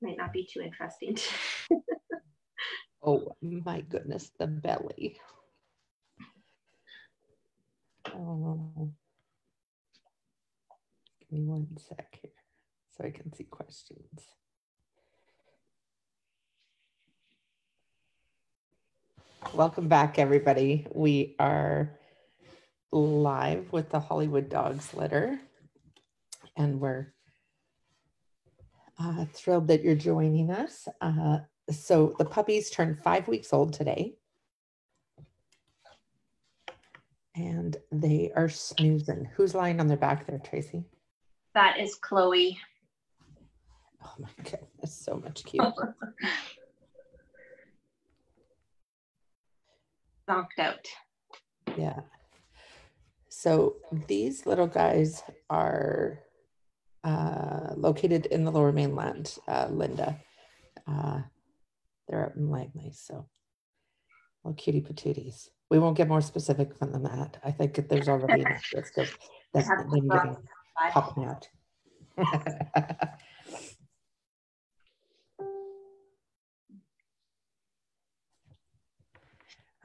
Might not be too interesting. Oh my goodness, the belly. Oh, give me 1 sec here so I can see questions. Welcome back, everybody. We are live with the Hollywood Dogs litter, and we're thrilled that you're joining us. So the puppies turned 5 weeks old today, and they are snoozing. Who's lying on their back there, Tracy? That is Chloe. Oh my goodness, so much cute. Knocked out. Yeah. So these little guys are located in the Lower Mainland, Linda. They're up in Langley, so little cutie patooties. We won't get more specific than that. I think there's already enough risk of them getting popping out.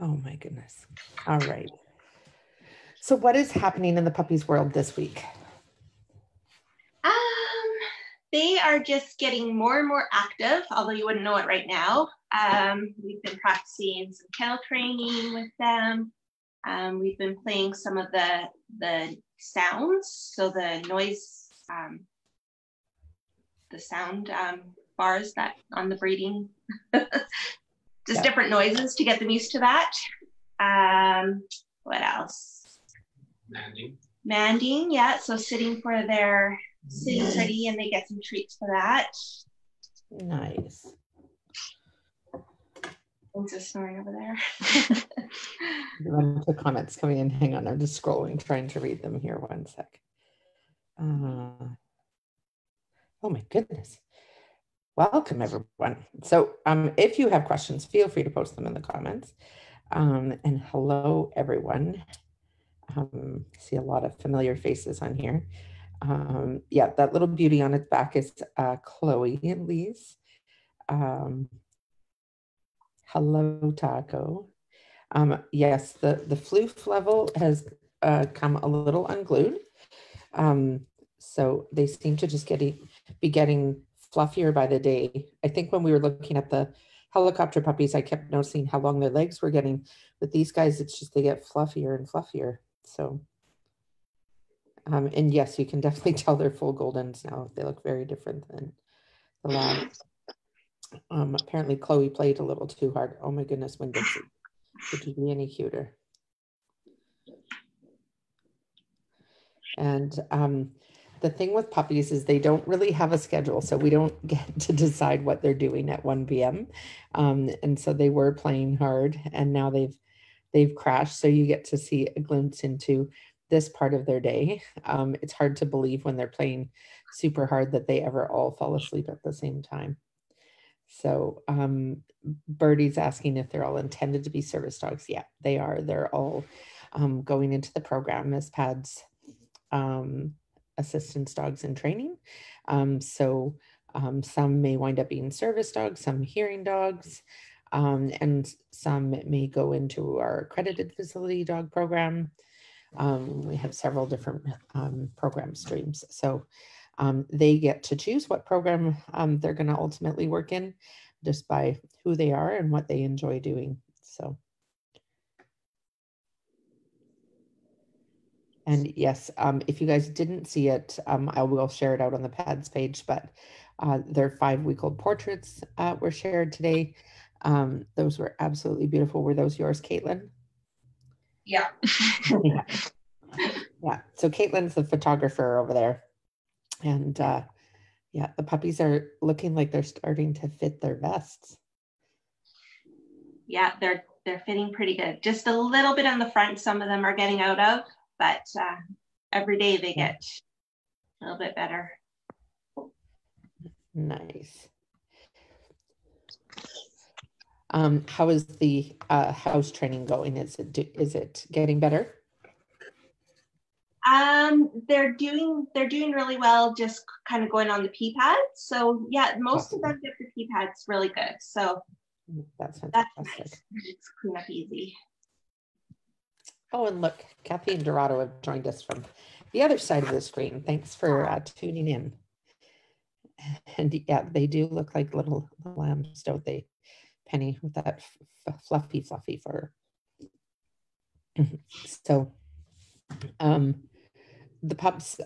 Oh my goodness. All right. So what is happening in the puppies world this week? They are just getting more and more active, although you wouldn't know it right now. We've been practicing some kennel training with them. We've been playing some of the sounds, so the noise, the sound bars that on the breeding, just different noises to get them used to that. What else? Manding, yeah. So sitting for their sitting pretty, and they get some treats for that. Nice. Who's just snoring over there? The comments coming in. Hang on, I'm just scrolling, trying to read them here. 1 sec. Oh my goodness. Welcome, everyone. So if you have questions, feel free to post them in the comments. And hello, everyone. See a lot of familiar faces on here. Yeah, that little beauty on its back is Chloe and Lise. Hello, Taco. Yes, the floof level has come a little unglued. So they seem to just be getting fluffier by the day. I think when we were looking at the helicopter puppies, I kept noticing how long their legs were getting. With these guys, it's just they get fluffier and fluffier. So, and yes, you can definitely tell they're full Goldens now. They look very different than the last. Apparently Chloe played a little too hard. Oh my goodness, when Dixie. Could you be any cuter? And the thing with puppies is they don't really have a schedule, so we don't get to decide what they're doing at 1 p.m. And so they were playing hard, and now they've crashed. So you get to see a glimpse into this part of their day. It's hard to believe when they're playing super hard that they ever all fall asleep at the same time. So Birdie's asking if they're all intended to be service dogs. Yeah, they are. They're all going into the program as PADS assistance dogs in training. So some may wind up being service dogs, some hearing dogs, and some may go into our accredited facility dog program. We have several different program streams. So they get to choose what program they're going to ultimately work in just by who they are and what they enjoy doing. So, and yes, if you guys didn't see it, I will share it out on the PADS page, but their 5-week-old portraits were shared today. Those were absolutely beautiful. Were those yours, Caitlin? Yeah. Yeah. Yeah. So Caitlin's the photographer over there. And yeah, the puppies are looking like they're starting to fit their vests. Yeah, they're fitting pretty good. Just a little bit on the front, some of them are getting out of, but every day they get a little bit better. Nice. How is the house training going? Is it getting better? They're doing really well, just kind of going on the pee pads. So yeah, most of them get the pee pads really good. So that's nice. It's clean up easy. Oh, and look, Kathy and Dorado have joined us from the other side of the screen. Thanks for tuning in. And yeah, they do look like little lambs, don't they, Penny, with that fluffy fur. So the pups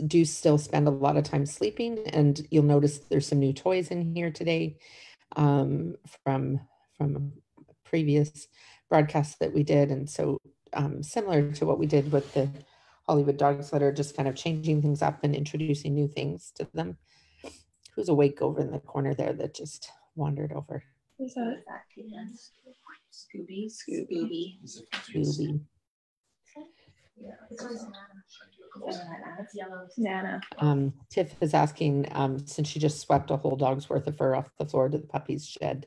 do still spend a lot of time sleeping, and you'll notice there's some new toys in here today from previous broadcasts that we did. And so similar to what we did with the Hollywood Dogs litter, just kind of changing things up and introducing new things to them. Who's awake over in the corner there that just wandered over? Who's that? Scooby. Nana. Tiff is asking, since she just swept a whole dog's worth of fur off the floor, do the puppies shed?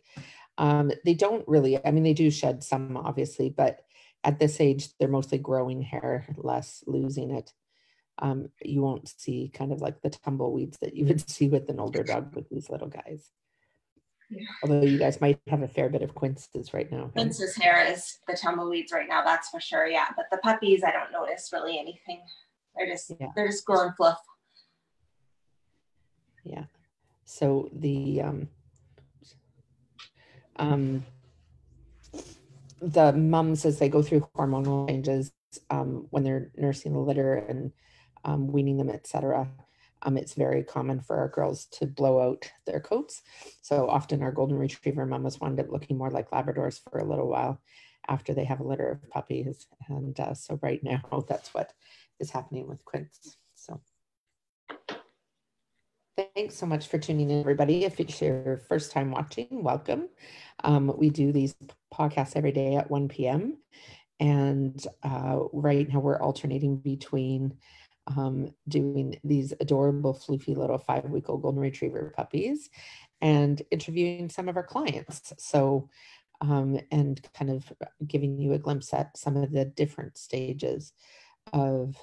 They don't really, I mean, they do shed some, obviously, but at this age, they're mostly growing hair, less losing it. You won't see kind of like the tumbleweeds that you would see with an older dog with these little guys. Yeah. Although you guys might have a fair bit of Quince's right now. Quince's hair is the tumbleweeds right now, that's for sure. Yeah, but the puppies, I don't notice really anything. They're just growing fluff. Yeah. So the mums, as they go through hormonal changes, when they're nursing the litter and weaning them, etc., it's very common for our girls to blow out their coats. So often our golden retriever mamas wind up looking more like Labradors for a little while after they have a litter of puppies. And so right now, that's what is happening with Quince. So thanks so much for tuning in, everybody. If it's your first time watching, welcome. We do these podcasts every day at 1 p.m. And right now we're alternating between doing these adorable, floofy little 5-week-old golden retriever puppies and interviewing some of our clients. So, and kind of giving you a glimpse at some of the different stages of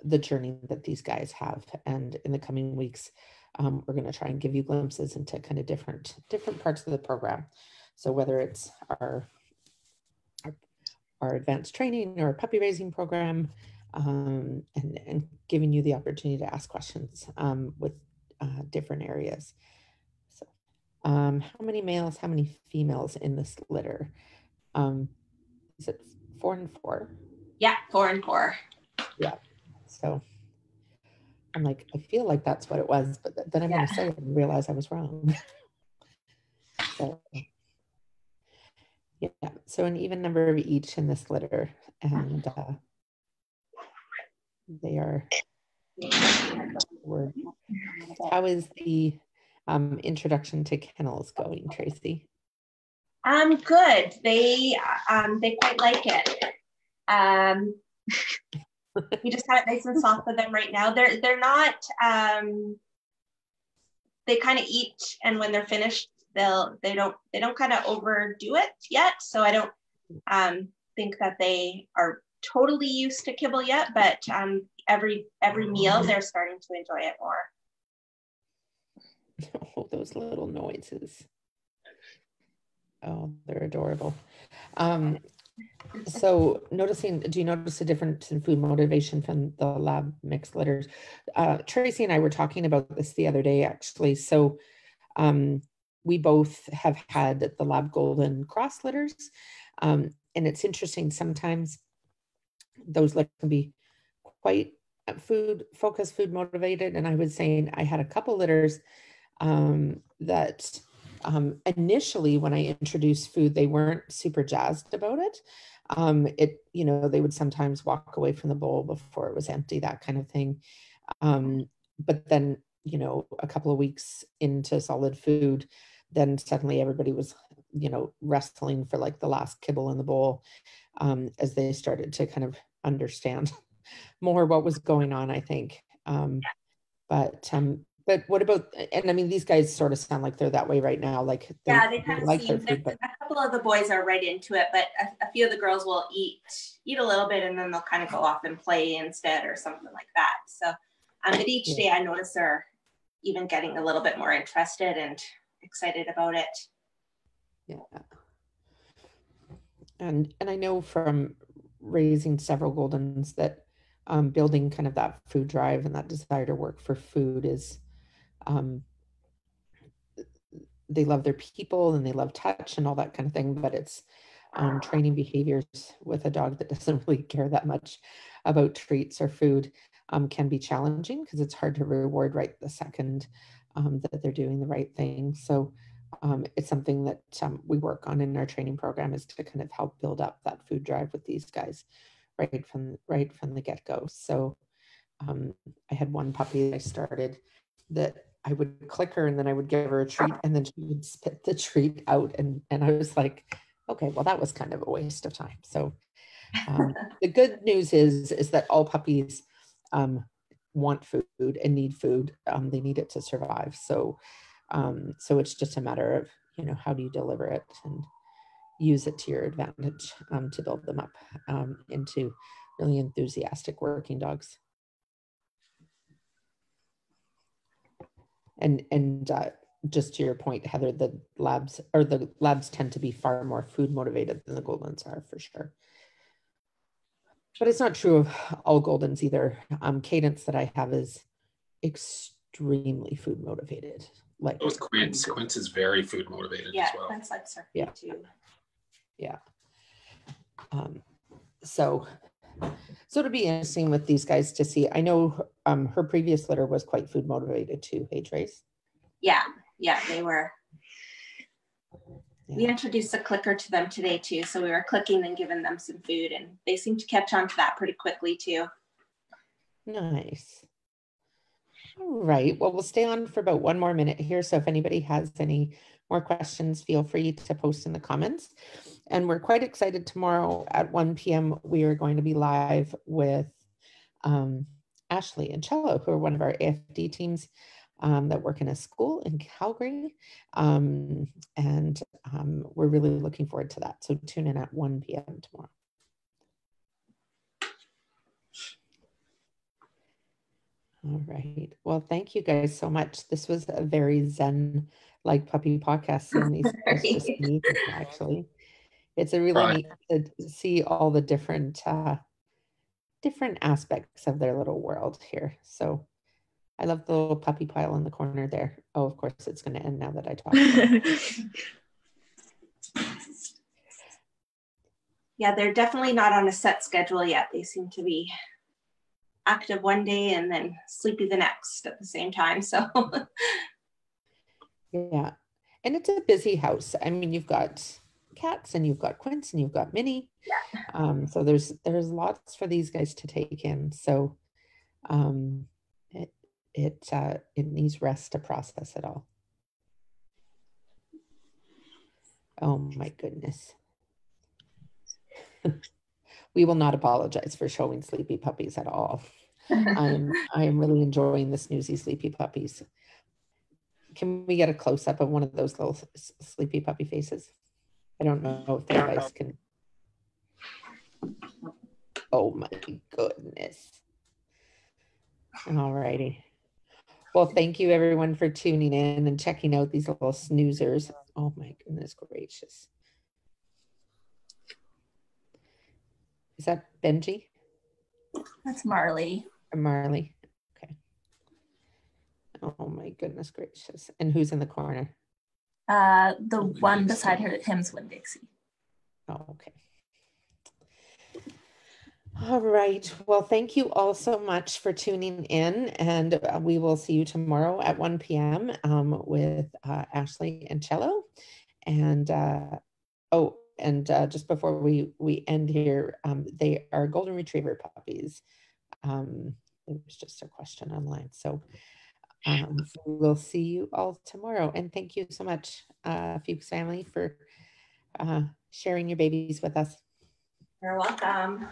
the journey that these guys have. And in the coming weeks, we're going to try and give you glimpses into kind of different parts of the program. So whether it's our advanced training or puppy raising program, and giving you the opportunity to ask questions with different areas. So how many males, how many females in this litter? Is it 4 and 4? Yeah, 4 and 4. Yeah. So I'm like, I feel like that's what it was, but then I'm going to say it and realize I was wrong. So, yeah, so an even number of each in this litter, and they are. How is the introduction to kennels going, Tracy? Good. They quite like it. We just have it nice and soft for them right now. They're not. They kind of eat, and when they're finished, they don't kind of overdo it yet. So I don't think that they are totally used to kibble yet, but every meal they're starting to enjoy it more. Oh, those little noises. Oh, they're adorable. So do you notice a difference in food motivation from the lab mixed litters? Tracy and I were talking about this the other day, actually. So we both have had the lab golden cross litters. And it's interesting, sometimes those litters can be quite food focused, food motivated. And I was saying I had a couple litters that initially when I introduced food, they weren't super jazzed about it. They would sometimes walk away from the bowl before it was empty, that kind of thing. But then, a couple of weeks into solid food, then suddenly everybody was, wrestling for like the last kibble in the bowl, as they started to kind of understand more what was going on, I think. But But what about, and I mean, these guys sort of sound like they're that way right now. Like they kind of like their seem, food, but a couple of the boys are right into it, but a few of the girls will eat a little bit and then they'll kind of go off and play instead or something like that. So, but each day I notice they're even getting a little bit more interested and excited about it. Yeah. And I know from raising several Goldens that building kind of that food drive and that desire to work for food is, they love their people and they love touch and all that kind of thing, but it's training behaviors with a dog that doesn't really care that much about treats or food can be challenging because it's hard to reward right the second that they're doing the right thing. So it's something that we work on in our training program, is to kind of help build up that food drive with these guys right from the get-go. So I had one puppy that I started that I would click her and then I would give her a treat and then she would spit the treat out. And I was like, okay, well, that was kind of a waste of time. So the good news is that all puppies want food and need food. They need it to survive. So it's just a matter of, how do you deliver it and use it to your advantage to build them up into really enthusiastic working dogs. And just to your point, Heather, the labs tend to be far more food motivated than the Goldens are, for sure. But it's not true of all Goldens either. Cadence that I have is extremely food motivated. Like with Quince. Quince is very food motivated as well. Quince likes her food too. Yeah. So it'll be interesting with these guys to see. I know her previous litter was quite food motivated too. Hey, Trace. Yeah, they were. Yeah. We introduced a clicker to them today too. So we were clicking and giving them some food and they seemed to catch on to that pretty quickly too. Nice. All right. Well, we'll stay on for about 1 more minute here. So if anybody has any more questions, feel free to post in the comments. And we're quite excited tomorrow at 1 p.m. We are going to be live with Ashley and Cello, who are one of our AFD teams that work in a school in Calgary. We're really looking forward to that. So tune in at 1 p.m. tomorrow. All right. Well, thank you guys so much. This was a very Zen-like puppy podcast. Seeing these just neat, actually. It's a really neat to see all the different aspects of their little world here. So I love the little puppy pile in the corner there. Oh, of course, it's going to end now that I talk. Yeah, they're definitely not on a set schedule yet. They seem to be active one day and then sleepy the next at the same time. So yeah, and it's a busy house. I mean, you've got cats and you've got Quince and you've got Minnie. Yeah. So there's lots for these guys to take in. So it needs rest to process it all. Oh my goodness. We will not apologize for showing sleepy puppies at all. I am really enjoying the snoozy sleepy puppies. Can we get a close-up of one of those little sleepy puppy faces? I don't know if the device can. Oh my goodness. All righty. Well, thank you everyone for tuning in and checking out these little snoozers. Oh my goodness gracious. Is that Benji? That's Marley. Marley. Okay. Oh my goodness gracious. And who's in the corner? The one beside him's Winn-Dixie. Oh, okay. All right. Well, thank you all so much for tuning in, and we will see you tomorrow at 1 p.m. With Ashley and Cello. And just before we end here, they are Golden Retriever puppies. There was just a question online. So we'll see you all tomorrow. And thank you so much, Fuchs family, for sharing your babies with us. You're welcome.